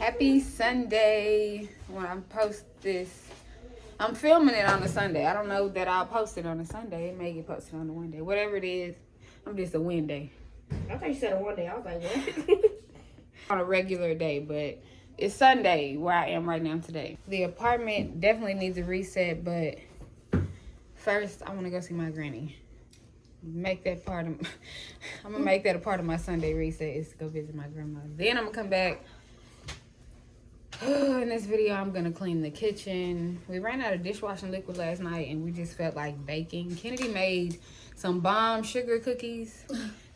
Happy Sunday. When I post this, I'm filming it on a Sunday. I don't know that I'll post it on a Sunday. It may get posted on a Wednesday. Whatever it is, I'm just a Wednesday. I thought you said a one day. I was like, what? On a regular day, but it's Sunday where I am right now today. The apartment definitely needs a reset, but first I want to go see my granny. Make that part of I'm gonna make that a part of my Sunday reset is to go visit my grandma. Then I'm gonna come back. In this video I'm gonna clean the kitchen. We ran out of dishwashing liquid last night and we just felt like baking. Kennedy made some bomb sugar cookies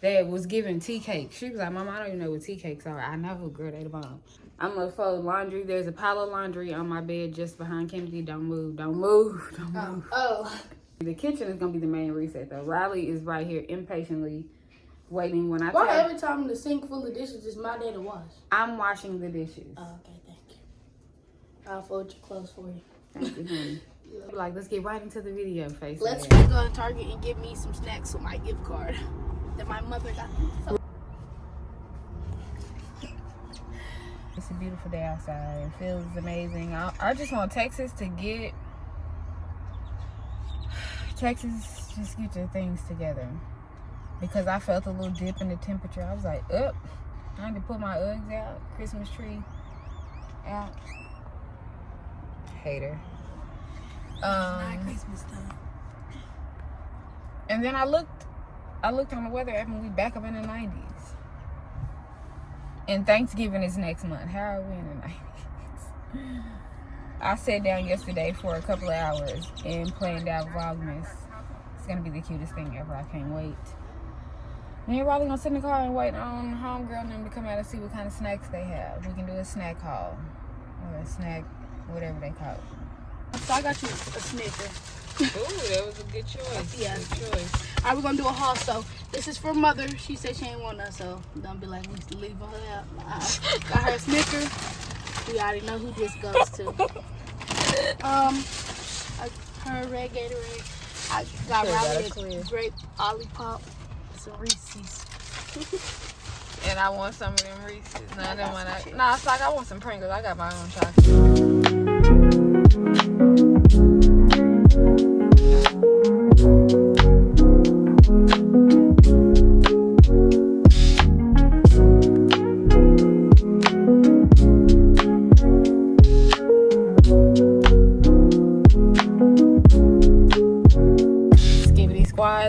that was giving tea cakes. She was like, Mama, I don't even know what tea cakes are. I know, girl, they the bomb. I'm gonna fold laundry. There's a pile of laundry on my bed just behind Kennedy. Don't move, don't move, don't move. Oh. The kitchen is gonna be the main reset though. Riley is right here impatiently waiting when I Why tell every time the sink full of dishes is my day to wash? I'm washing the dishes. Oh, okay, thank you. I'll fold your clothes for you. Thank you, honey. Like, let's get right into the video, face. Let's go to Target and get me some snacks with my gift card that my mother got me. So it's a beautiful day outside. It feels amazing. I just want Texas to get just get your things together, because I felt a little dip in the temperature. I was like, I need to put my Uggs out, Christmas tree out. Hater. not Christmas time. And then I looked on the weather app and we back up in the 90s. And Thanksgiving is next month. How are we in the 90s? I sat down yesterday for a couple of hours and planned out Vlogmas. It's gonna be the cutest thing ever. I can't wait. And you're probably gonna sit in the car and wait on homegirl and them to come out and see what kind of snacks they have. We can do a snack haul or a snack, whatever they call it. So I got you a Snicker. Ooh, that was a good choice. Yeah. Good choice. Alright, we're gonna do a haul. So this is for mother. She said she ain't want us, so don't be like we leave her out. Got her a Snicker. We already know who this goes to. Her red Gatorade. I got Riley a grape Olipop, some Reese's. And I want some of them Reese's. It's like I want some Pringles. I got my own chocolate.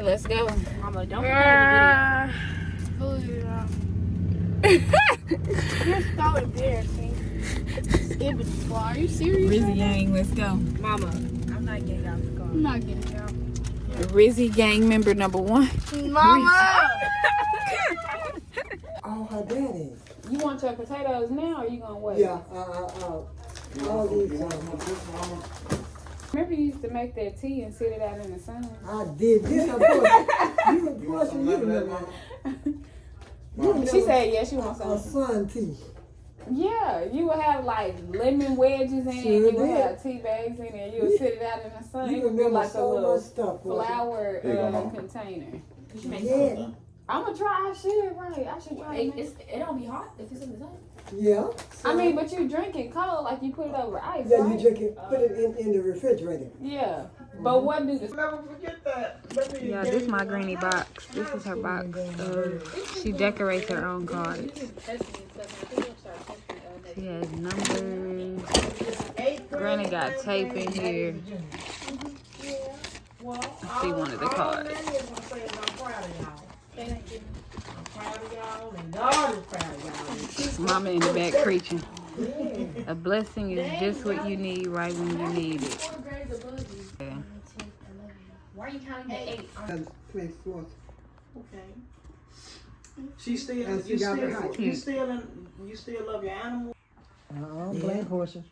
Let's go. Mama, don't put You're so embarrassing. Skibbity squad. Are you serious? Rizzy gang, let's go. Mama, I'm not getting out the car. I'm not getting out. Rizzy gang member number 1. Mama! Oh, her daddy. You want your potatoes now or you gonna wait? Yeah, all these. Remember you used to make that tea and sit it out in the sun? I did this. You remember? She said, yeah, she wants A some. sun tea. Yeah, you would have like lemon wedges in it. Sure You would did. have tea bags in it. You would sit it out in the sun. You It would be remember like a so little much stuff. flower container. Yeah. I'm gonna try. I should, right? I should try it. It don't be hot if it's in the sun. Yeah. I mean, but you drink it cold, like you put it over ice, Yeah, right? you drink it, put it in the refrigerator. Yeah. But what do this? Never forget that. Yeah, this is my granny box. This is her box. She decorates her own cards. She has numbers. Granny got tape in here. Let's see one of the cards. Mama in the back preaching. A blessing is just what you need right when you need it. Yeah. Why are you counting to 8? Okay. She still, And she you got still, her height. you still love your animal. Black Porcia.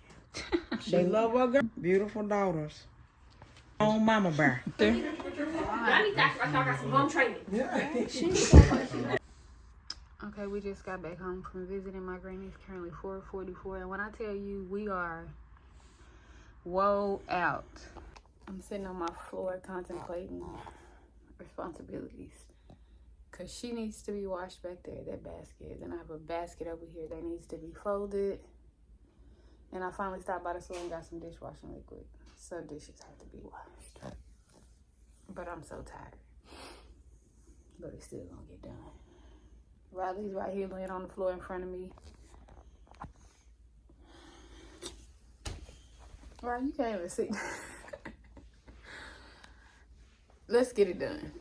She love her girl. Beautiful daughters. On mama bear. I need to act like I got some home training. Yeah. Okay, we just got back home from visiting my granny. It's currently 4:44, and when I tell you we are woe out, I'm sitting on my floor contemplating responsibilities. Because she needs to be washed back there, that basket. Then I have a basket over here that needs to be folded. And I finally stopped by the store and got some dishwashing liquid. So dishes have to be washed. But I'm so tired. But it's still gonna get done. Riley's right here laying on the floor in front of me. Right, you can't even see. Let's get it done.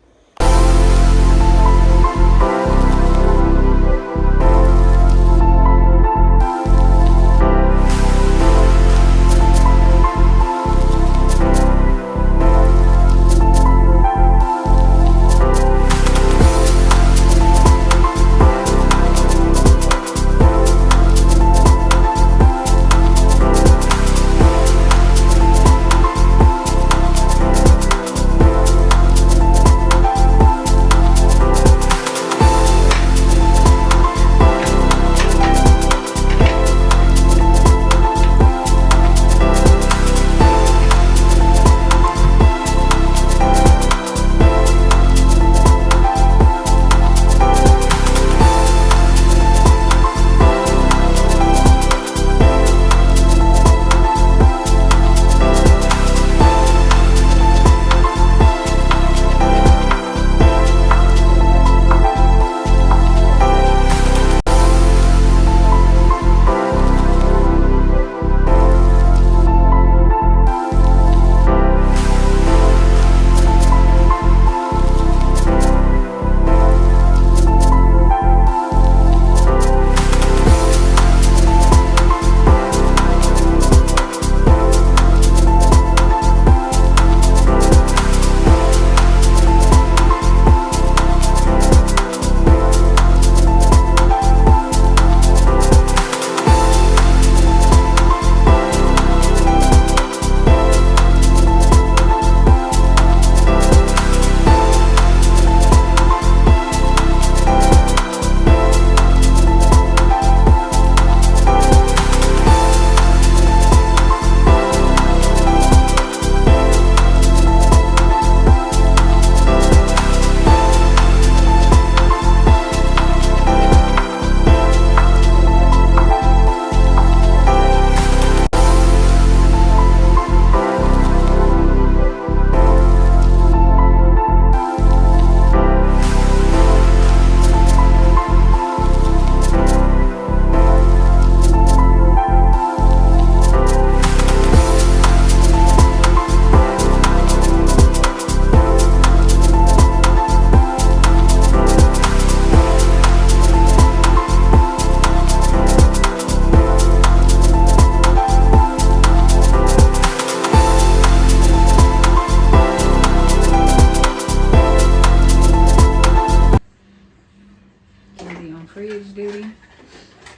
Fridge duty.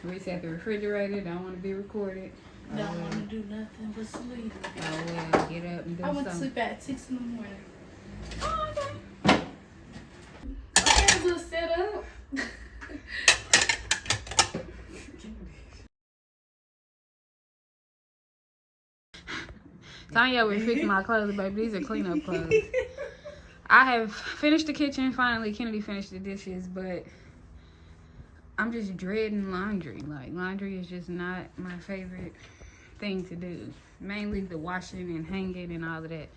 Reset the refrigerator. Don't want to be recorded. Don't want to do nothing but sleep. Oh well, get up and do I went to something. sleep at 6 in the morning. Oh, okay. Okay, just set up. Tanya was fixing my clothes, baby. These are cleanup clothes. I have finished the kitchen. Finally, Kennedy finished the dishes, but I'm just dreading laundry. Like, laundry is just not my favorite thing to do. Mainly the washing and hanging and all of that.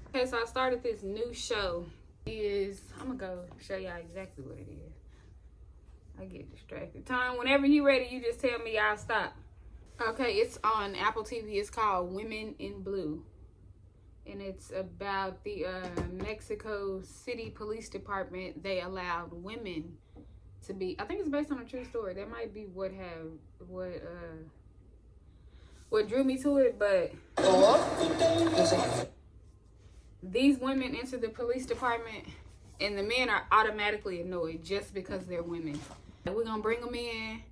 Okay, so I started this new show. I'm gonna go show y'all exactly what it is. I get distracted. Time, whenever you ready, you just tell me, I'll stop. Okay, it's on Apple TV. It's called Women in Blue. And it's about the Mexico City Police Department. They allowed women to be, I think it's based on a true story. That might be what drew me to it, but these women enter the police department and the men are automatically annoyed just because they're women. We're gonna bring them in.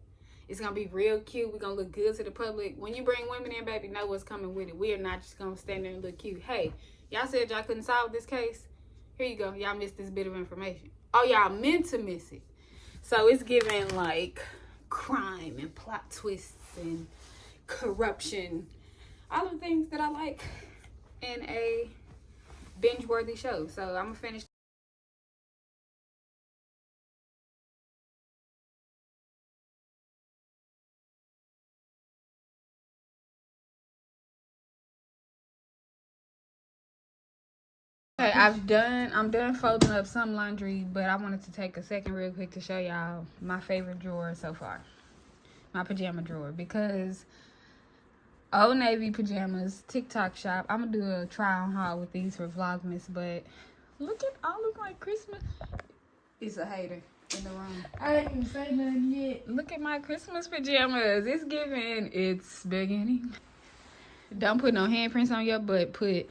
It's gonna be real cute. We're gonna look good to the public. When you bring women in, baby, know what's coming with it. We are not just gonna stand there and look cute. Hey, y'all said y'all couldn't solve this case. Here you go. Y'all missed this bit of information. Oh, y'all meant to miss it. So it's giving like crime and plot twists and corruption. All the things that I like in a binge-worthy show. So I'm gonna finish Okay, I'm done folding up some laundry, but I wanted to take a second real quick to show y'all my favorite drawer so far. My pajama drawer, because Old Navy pajamas, TikTok shop. I'm gonna do a try on haul with these for Vlogmas, but look at all of my Christmas. It's a hater in the room. I ain't even say nothing yet. Look at my Christmas pajamas. It's giving. It's beginning. Don't put no handprints on your butt. Put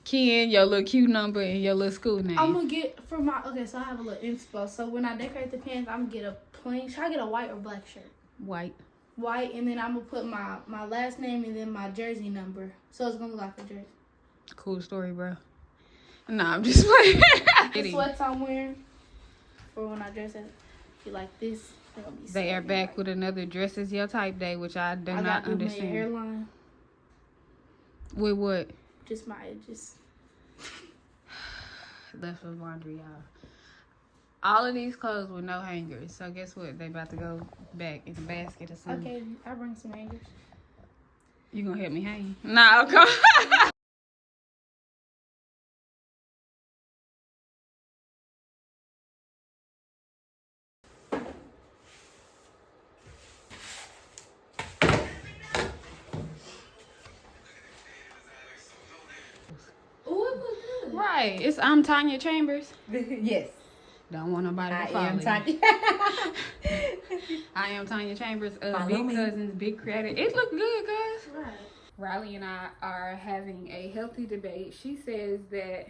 key in, your little Q number, and your little school name. I'm gonna get for my so I have a little inspo. So when I decorate the pants, I'm gonna get a plain. Should I get a white or black shirt? White. White, and then I'm gonna put my last name and then my jersey number, so it's gonna look like a jersey. Cool story, bro. Nah, I'm just playing. The sweats I'm wearing for when I dress it, be like this. They are back with another dress is your type day, which I do not understand. My hairline. With what? Just my edges. Leftover laundry, y'all. All of these clothes with no hangers. So guess what? They about to go back in the basket or something. Okay, I'll bring some hangers. You gonna help me hang? Nah, come. Ooh, it looks good. Right. It's I'm Tanya Chambers. Yes. Don't want nobody to follow am you. Tanya. I am Tanya Chambers of Follow Big me. Cousins, Big Credit. It looked good, guys. Right. Riley and I are having a healthy debate. She says that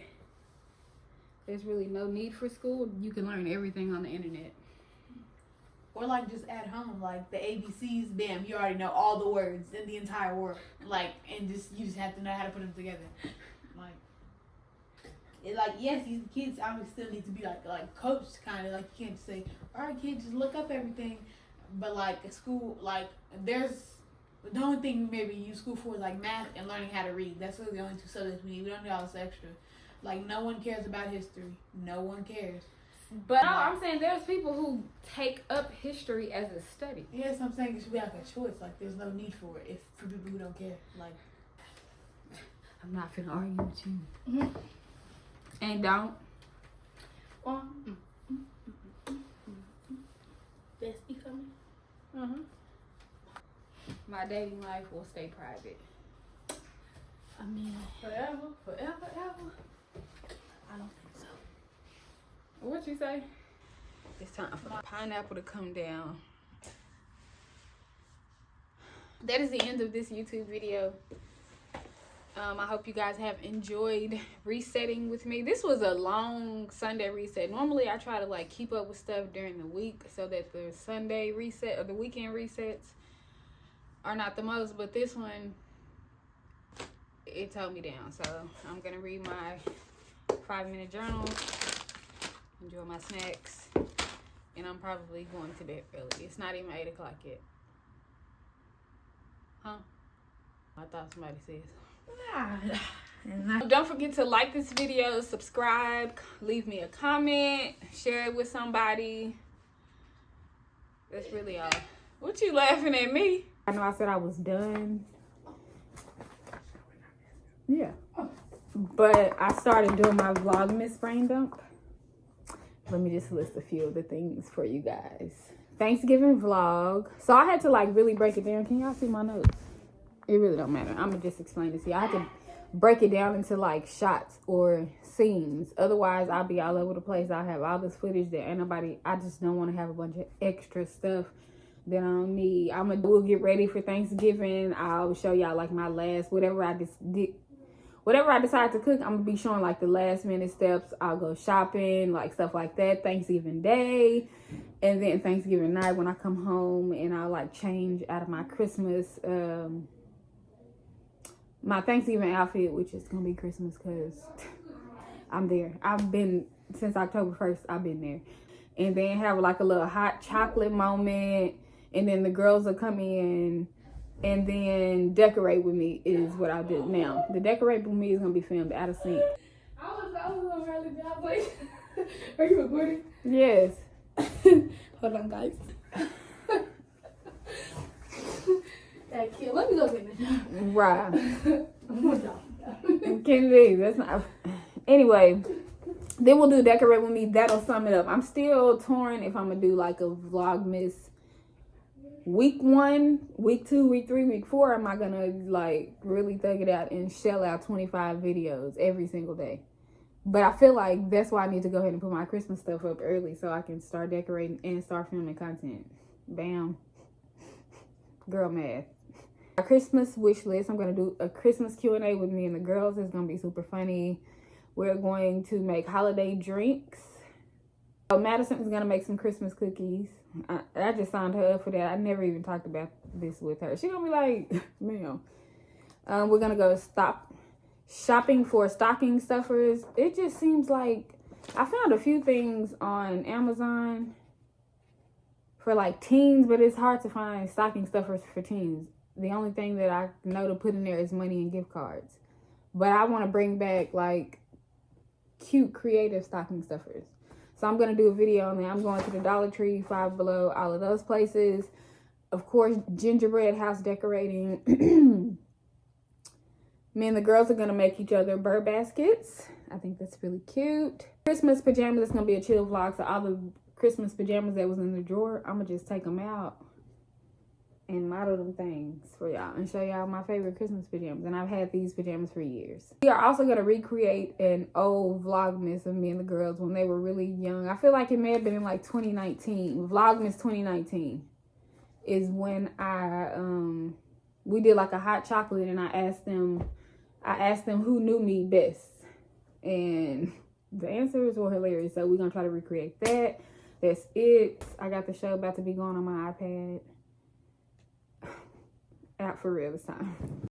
there's really no need for school. You can learn everything on the internet. Or like just at home, like the ABCs, bam, you already know all the words in the entire word. Like, and you just have to know how to put them together. Like, yes, these kids obviously still need to be like coached, kind of. Like, you can't just say, all right, kids, just look up everything. But like at school, like there's the only thing maybe you use school for is like math and learning how to read. That's really the only two subjects we need. We don't need all this extra. Like, no one cares about history. No one cares. But no, I'm saying there's people who take up history as a study. Yes, I'm saying it should be like a choice. Like, there's no need for it for people who don't care. Like, I'm not finna argue with you. Mhm. And don't. Well, bestie coming. Mm-hmm. My dating life will stay private. I mean, Forever. I don't think so. What you say? It's time for my pineapple to come down. That is the end of this YouTube video. I hope you guys have enjoyed resetting with me. This was a long Sunday reset. Normally I try to like keep up with stuff during the week so that the Sunday reset or the weekend resets are not the most, but this one, it told me down. So I'm gonna read my 5-minute journal, enjoy my snacks, and I'm probably going to bed early. It's not even 8 o'clock yet. Huh? I thought somebody said something. Don't forget to like this video, subscribe, leave me a comment, share it with somebody. That's really all. What you laughing at me? I know I said I was done. Yeah. But I started doing my Vlogmas brain dump. Let me just list a few of the things for you guys. Thanksgiving vlog. So I had to like really break it down. Can y'all see my notes? It really don't matter. I'm gonna just explain this to you. I had to break it down into like shots or scenes. Otherwise, I'll be all over the place. I'll have all this footage that ain't nobody. I just don't want to have a bunch of extra stuff that I don't need. We'll get ready for Thanksgiving. I'll show y'all like my last whatever I decide to cook. I'm gonna be showing like the last minute steps. I'll go shopping, like stuff like that. Thanksgiving Day, and then Thanksgiving night when I come home, and I'll like change out of my Christmas, my Thanksgiving outfit, which is gonna be Christmas, cause I'm there. I've been since October 1st. I've been there, and then have like a little hot chocolate moment, and then the girls will come in. And then decorate with me is what I'll do. Now, the decorate with me is going to be filmed out of sync. I was on early job, but are you recording? Yes. Hold on, guys. That kid, let me go get the job. Right. I'm gonna Kennedy, that's not... Anyway, then we'll do decorate with me. That'll sum it up. I'm still torn if I'm gonna do like a Vlogmas week 1, week 2, week 3, week 4. Am I gonna like really thug it out and shell out 25 videos every single day? But I feel like that's why I need to go ahead and put my Christmas stuff up early so I can start decorating and start filming content. Bam. Girl math. My Christmas wish list. I'm going to do a Christmas Q&A with me and the girls. It's going to be super funny. We're going to make holiday drinks. Madison is going to make some Christmas cookies. I just signed her up for that. I never even talked about this with her. She's going to be like, ma'am. We're going to go shopping for stocking stuffers. It just seems like I found a few things on Amazon for like teens, but it's hard to find stocking stuffers for teens. The only thing that I know to put in there is money and gift cards. But I want to bring back like cute creative stocking stuffers. So I'm going to do a video on that. I'm going to the Dollar Tree, Five Below, all of those places. Of course, gingerbread house decorating. Me and the girls are going to make each other bird baskets. I think that's really cute. Christmas pajamas. It's going to be a chill vlog. So all the Christmas pajamas that was in the drawer, I'm going to just take them out and model them things for y'all and show y'all my favorite Christmas pajamas. And I've had these pajamas for years. We are also going to recreate an old Vlogmas of me and the girls when they were really young. I feel like it may have been in like 2019. Vlogmas 2019 is when we did like a hot chocolate, and I asked them who knew me best, and the answers were hilarious. So we're gonna try to recreate that. That's it. I got the show about to be going on my iPad. Out for real this time.